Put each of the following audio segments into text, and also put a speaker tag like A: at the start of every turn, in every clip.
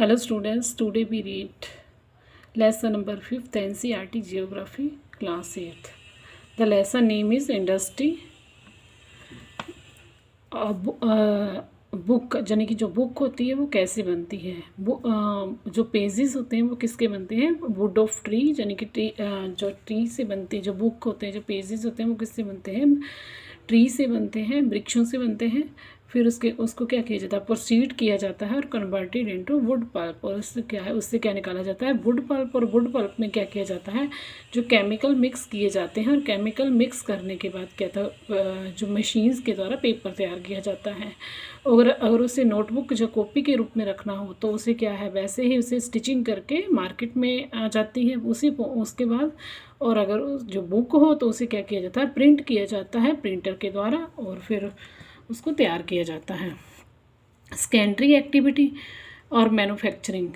A: Hello students, today we read lesson number 5th NCERT Geography class 8th. The lesson name is Industry. Book यानी कि जो book होती है वो कैसे बनती है, जो पेजेस होते हैं वो किसके बनते हैं, वुड ऑफ ट्री यानी कि जो ट्री से बनते हैं, जो बुक होते हैं, जो पेजेस होते हैं वो किससे बनते हैं, ट्री से बनते हैं, वृक्षों से बनते हैं। फिर उसको क्या किया जाता है, प्रोसीड किया जाता है और कन्वर्टेड इनटू वुड पल्प। और उससे क्या निकाला जाता है, वुड पल्प। और वुड पल्प में क्या किया जाता है, जो केमिकल मिक्स किए जाते हैं, और केमिकल मिक्स करने के बाद क्या था, जो मशीन्स के द्वारा पेपर तैयार किया जाता है। अगर उसे नोटबुक जो कॉपी के रूप में रखना हो तो उसे क्या है, वैसे ही उसे स्टिचिंग करके मार्केट में आ जाती है उसके बाद। और अगर जो बुक हो तो उसे क्या किया जाता है, प्रिंट किया जाता है प्रिंटर के द्वारा, और फिर उसको तैयार किया जाता है। सेकेंडरी एक्टिविटी और मैन्युफैक्चरिंग,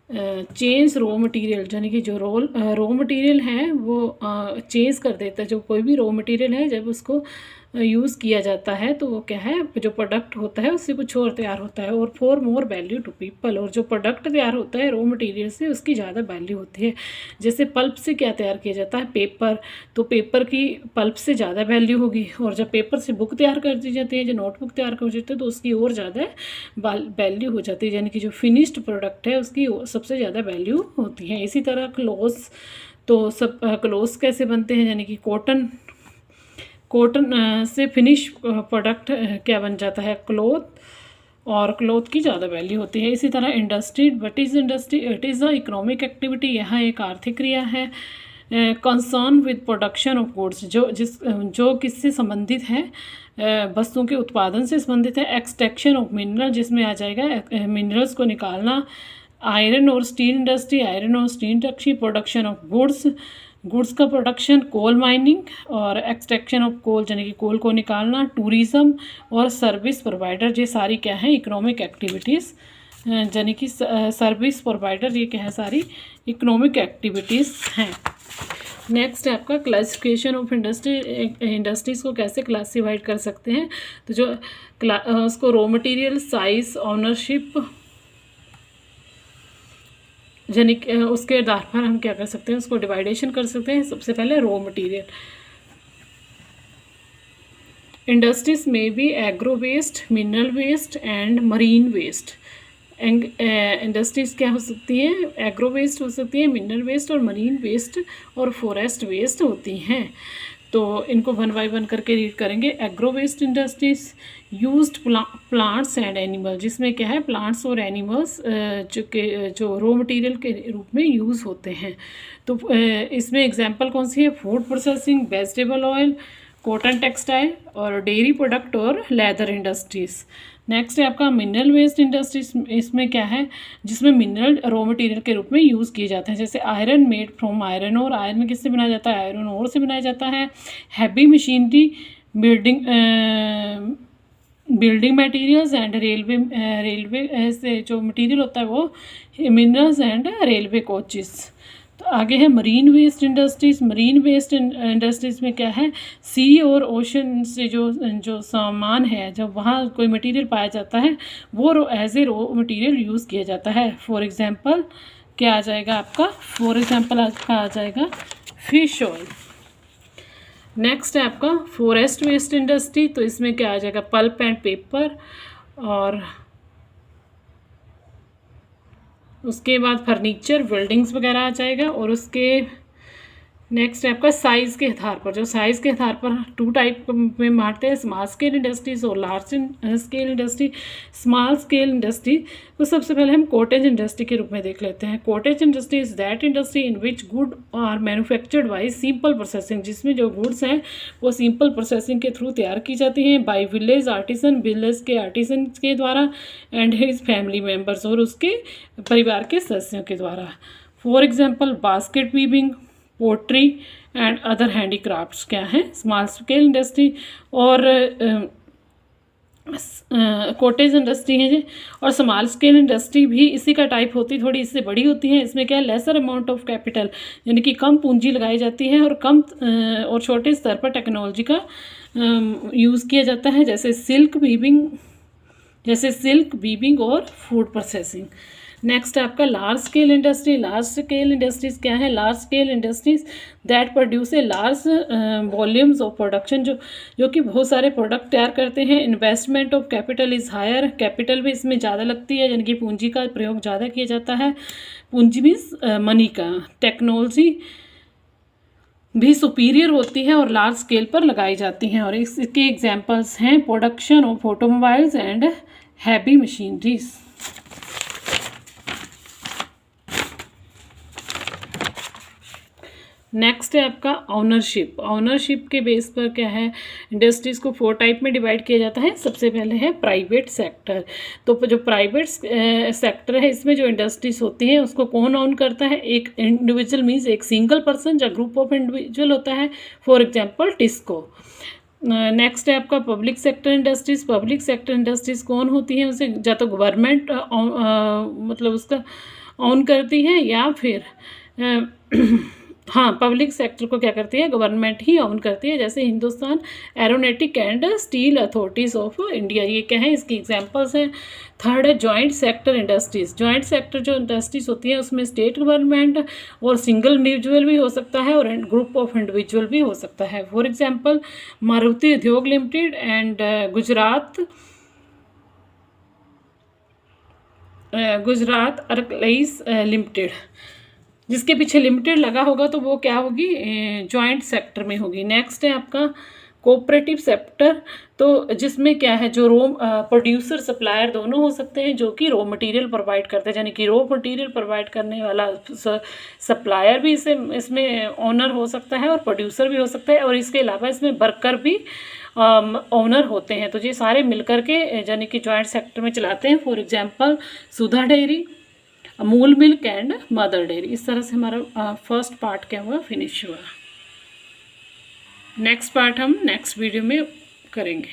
A: चेंज रॉ मटेरियल यानी कि जो रॉ मटेरियल है वो चेंज कर देता है। जो कोई भी रॉ मटेरियल है जब उसको यूज़ किया जाता है तो वो क्या है, जो प्रोडक्ट होता है उससे कुछ और तैयार होता है। और for more value to people, और जो प्रोडक्ट तैयार होता है रॉ मटेरियल से उसकी ज़्यादा वैल्यू होती है। जैसे पल्प से क्या तैयार किया जाता है, पेपर, तो पेपर की पल्प से ज़्यादा वैल्यू होगी। और जब पेपर से बुक तैयार कर दी जाती है, जो नोटबुक तैयार कर जाती है, तो उसकी और ज़्यादा वैल्यू हो जाती है, यानी कि जो फिनिश्ड प्रोडक्ट है उसकी सबसे ज़्यादा वैल्यू होती है। इसी तरह क्लोथ, तो सब क्लोथ्स कैसे बनते हैं, यानी कि कॉटन से फिनिश प्रोडक्ट क्या बन जाता है, क्लोथ, और क्लोथ की ज़्यादा वैल्यू होती है। इसी तरह industry, what is industry, it is a economic activity, यहाँ एक आर्थिक क्रिया है। Concern with production of goods, जो किससे संबंधित है, वस्तुओं के उत्पादन से संबंधित है। एक्सट्रैक्शन ऑफ मिनरल, जिसमें आ जाएगा मिनरल्स को निकालना। आयरन और स्टील इंडस्ट्री, आयरन और steel industry. Production of goods का प्रोडक्शन, कोल माइनिंग और एक्सट्रैक्शन ऑफ कोल यानी कि कोल को निकालना। टूरिज़्म और सर्विस प्रोवाइडर, ये सारी क्या है, इकोनॉमिक एक्टिविटीज़ यानी कि सर्विस प्रोवाइडर, ये क्या है, सारी इकोनॉमिक एक्टिविटीज़ हैं। नेक्स्ट है आपका क्लासिफिकेशन ऑफ इंडस्ट्रीज़ को कैसे क्लासीफाइड कर सकते हैं। तो जो उसको रॉ मटेरियल, साइज, ऑनरशिप, यानी उसके आधार पर हम क्या कर सकते हैं, उसको डिवाइडेशन कर सकते हैं। सबसे पहले रॉ मटेरियल, इंडस्ट्रीज में भी agro waste, mineral waste and marine waste. Industries क्या हो सकती हैं, एग्रो वेस्ट हो सकती है, मिनरल वेस्ट और मरीन वेस्ट और फॉरेस्ट वेस्ट होती हैं। तो इनको वन बाय वन करके रीड करेंगे। Agro waste industries used plants and animal, जिसमें क्या है, प्लांट्स और एनिमल्स जो रॉ मटेरियल के रूप में यूज़ होते हैं। तो इसमें एग्जांपल कौन सी है, food processing, vegetable oil, cotton textile और डेयरी प्रोडक्ट और लेदर इंडस्ट्रीज़। नेक्स्ट है आपका मिनरल वेस्ट इंडस्ट्रीज, इसमें क्या है, जिसमें मिनरल रॉ मटेरियल के रूप में यूज़ किए जाते हैं। जैसे आयरन मेड फ्रॉम आयरन और, आयरन किससे बनाया जाता है, आयरन और से बनाया जाता है। Heavy machinery, building materials and railway से जो मटेरियल होता है वो मिनरल्स एंड रेलवे कोचेस। तो आगे है marine waste industries. Marine waste industries में क्या है, सी और ओशन से जो सामान है, जब वहाँ कोई मटेरियल पाया जाता है वो as a raw material use किया जाता है। फॉर एग्जांपल क्या आ जाएगा आपका, फॉर एग्जांपल आपका आ जाएगा फिश ऑयल। नेक्स्ट है आपका फॉरेस्ट वेस्ट इंडस्ट्री, तो इसमें क्या आ जाएगा, पल्प एंड पेपर, और उसके बाद फर्नीचर, बिल्डिंग्स वगैरह आ जाएगा। और उसके नेक्स्ट है आपका साइज़ के आधार पर, जो साइज़ के आधार पर टू टाइप में बांटते हैं, स्मॉल स्केल इंडस्ट्रीज और large scale industry. Small scale industry तो सबसे पहले हम कॉटेज इंडस्ट्री के रूप में देख लेते हैं। Cottage industry is that industry in which good are manufactured by simple processing, जिसमें जो गुड्स हैं वो सिंपल प्रोसेसिंग के थ्रू तैयार की जाती हैं। बाई विलेज आर्टिसन, विलेज के आर्टिसन के द्वारा, एंड हिज फैमिली मेम्बर्स, और उसके परिवार के सदस्यों के द्वारा। For example basket weaving, pottery and other handicrafts क्या हैं, स्मॉल स्केल इंडस्ट्री। और कॉटेज इंडस्ट्री है जी। और स्मॉल स्केल इंडस्ट्री भी इसी का टाइप होती है, थोड़ी इससे बड़ी होती है। इसमें क्या है, लेसर अमाउंट ऑफ कैपिटल, यानी कि कम पूंजी लगाई जाती है और और छोटे स्तर पर टेक्नोलॉजी का यूज़ किया जाता है, जैसे सिल्क वीविंग और फूड प्रोसेसिंग। नेक्स्ट है आपका large scale industry. Large scale industries क्या है? Large scale industries that produce a large volumes of production, जो कि बहुत सारे प्रोडक्ट तैयार करते हैं। Investment of capital is higher, capital भी इसमें ज़्यादा लगती है, यानी कि पूंजी का प्रयोग ज़्यादा किया जाता है। पूंजी मीन्स मनी का। टेक्नोलॉजी भी सुपीरियर होती है और लार्ज स्केल पर लगाई जाती हैं। और इसके एग्जांपल्स हैं production of automobiles and heavy machineries. Next है आपका ऑनरशिप। ऑनरशिप के बेस पर क्या है, इंडस्ट्रीज़ को 4 टाइप में डिवाइड किया जाता है। सबसे पहले है प्राइवेट सेक्टर। तो जो प्राइवेट सेक्टर है, इसमें जो इंडस्ट्रीज होती हैं उसको कौन ओन करता है? एक इंडिविजुअल मीन्स एक सिंगल पर्सन या ग्रुप ऑफ इंडिविजुअल होता है, फॉर एग्जाम्पल टिस्को। नेक्स्ट है आपका public sector industries. Public sector industries कौन होती हैं? उसे या तो गवर्नमेंट मतलब उसका ओन करती है, या फिर हाँ, पब्लिक सेक्टर को क्या करती है? गवर्नमेंट ही ओन करती है, जैसे Hindustan aeronautic and steel authorities of India. ये क्या है? इसकी एग्जांपल्स हैं। थर्ड है joint sector industries. Joint sector जो इंडस्ट्रीज होती है उसमें स्टेट गवर्नमेंट और सिंगल इंडिविजुअल भी हो सकता है और ग्रुप ऑफ इंडिविजुअल भी हो सकता है। फॉर एग्जाम्पल मारुति उद्योग लिमिटेड एंड गुजरात अर्कलाइज लिमिटेड। जिसके पीछे लिमिटेड लगा होगा तो वो क्या होगी? जॉइंट सेक्टर में होगी। नेक्स्ट है आपका कोऑपरेटिव सेक्टर। तो जिसमें क्या है, जो प्रोड्यूसर सप्लायर दोनों हो सकते हैं, जो कि रॉ मटेरियल प्रोवाइड करते हैं, यानी कि रॉ मटेरियल प्रोवाइड करने वाला सप्लायर भी इसमें ओनर हो सकता है और प्रोड्यूसर भी हो सकता है, और इसके अलावा इसमें वर्कर भी ओनर होते हैं। तो ये सारे मिलकर के यानी कि जॉइंट सेक्टर में चलाते हैं। For example Sudha dairy, Amul milk and mother dairy. इस तरह से हमारा फर्स्ट पार्ट क्या हुआ? फिनिश हुआ। नेक्स्ट पार्ट हम नेक्स्ट वीडियो में करेंगे।